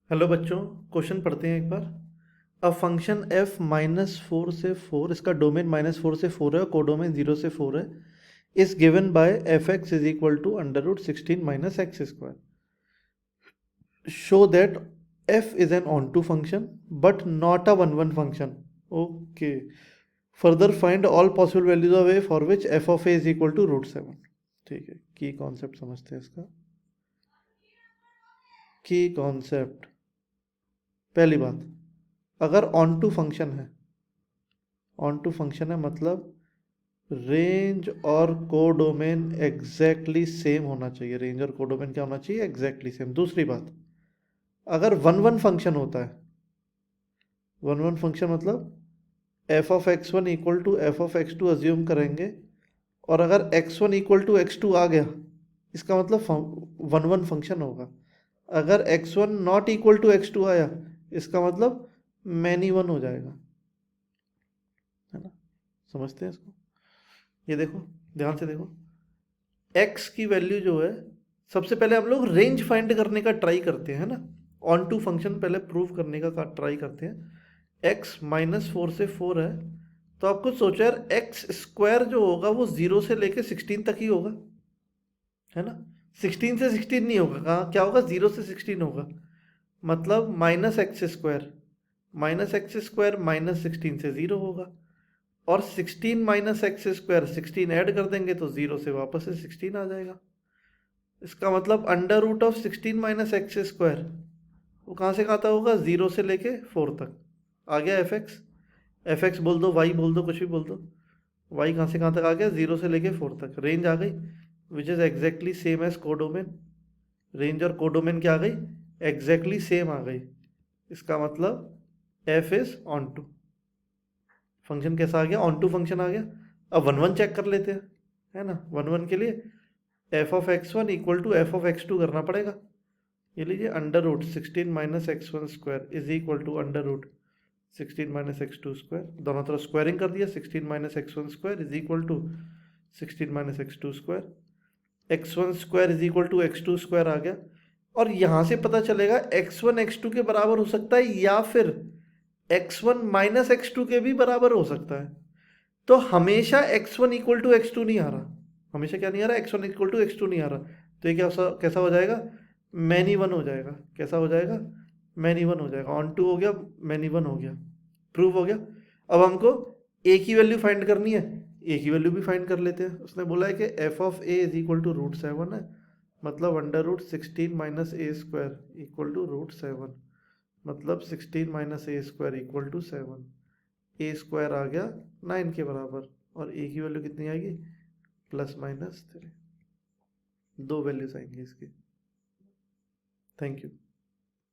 Hello बच्चों, question पढ़ते हैं एक बार। अ फंक्शन f -4 से 4, इसका डोमेन -4 से 4 है और कोडोमेन 0 से 4 है, is given by F X is equal to √16 minus X square. Show that f is an onto function but not a one one function. Okay. Further find all possible values of a for which f of a is equal to √7। ठीक है, की concept समझते हैं इसका। की concept, पहली बात, अगर ऑन टू फंक्शन है, ऑन टू फंक्शन है मतलब रेंज और कोडोमेन एग्जैक्टली सेम होना चाहिए। रेंज और कोडोमेन क्या होना चाहिए? Exactly same. दूसरी बात, अगर वन वन फंक्शन होता है, वन वन फंक्शन मतलब f of x one equal to f of x two assume करेंगे, और अगर x one equal to x two आ गया, इसका मतलब वन वन फंक्शन होगा। अगर x one not equal to x two आया, इसका मतलब मैनी वन हो जाएगा, है ना? समझते हैं इसको? ये देखो, ध्यान से देखो, x की वैल्यू जो है, सबसे पहले हम लोग रेंज फाइंड करने का ट्राई करते हैं ना। ऑन टू फंक्शन पहले प्रूव करने का ट्राई करते हैं। x -4 से 4 है, तो आप कुछ सोचो यार, एक्स स्क्वायर जो होगा वो 0 से लेके 16 तक ही होगा, है ना? 16 से 16 नहीं होगा, कहाँ क्या होगा? 0 से 16 होगा। मतलब -x² -16 से 0 होगा, और 16 -x², 16 ऐड कर देंगे तो 0 से वापस से 16 आ जाएगा। इसका मतलब √16 -x², वो कहाँ से कहाँ तक होगा? 0 से लेके 4 तक। आ गया एफ एक्स बोल दो, वाई बोल दो, कुछ भी बोल दो। वाई कहाँ से कहाँ तक आ गया? 0 से लेके 4 तक। रेंज आ गई, which is exactly same as codomain. Range और कोडोमेन क्या आ गई? एग्जैक्टली सेम आ गई। इसका मतलब F is onto. Function कैसा आ गया? ऑन टू फंक्शन आ गया। अब वन वन चेक कर लेते हैं, है ना? वन वन के लिए f of x one equal to f of x two करना पड़ेगा। ये लीजिए, √16 -x1 square is equal to √16 -x2 square. दोनों तरफ स्क्वायरिंग कर दिया। 16 -x1 square is equal to 16 -x2 square. x1 square is equal to x2 square आ गया। और यहाँ से पता चलेगा x1 x2 के बराबर हो सकता है, या फिर x1 -x2 के भी बराबर हो सकता है। तो हमेशा x1 इक्वल टू x2 नहीं आ रहा। हमेशा क्या नहीं आ रहा? x1 इक्वल टू x2 नहीं आ रहा। तो ये कैसा हो जाएगा? मैनी वन हो जाएगा। कैसा हो जाएगा? मैनी वन हो जाएगा। ऑन टू हो गया, मैनी वन हो गया, प्रूव हो गया। अब हमको ए की वैल्यू फाइंड करनी है। ए की वैल्यू भी फाइंड कर लेते हैं। उसने बोला है कि F of A is equal to √7 है, मतलब √16 -a² इक्वल टू √7, मतलब 16 - a² equal to 7। A square आ गया 9 के बराबर, और ए की वैल्यू कितनी आएगी? +-3। दो वैल्यूज आएंगी इसकी। Thank you.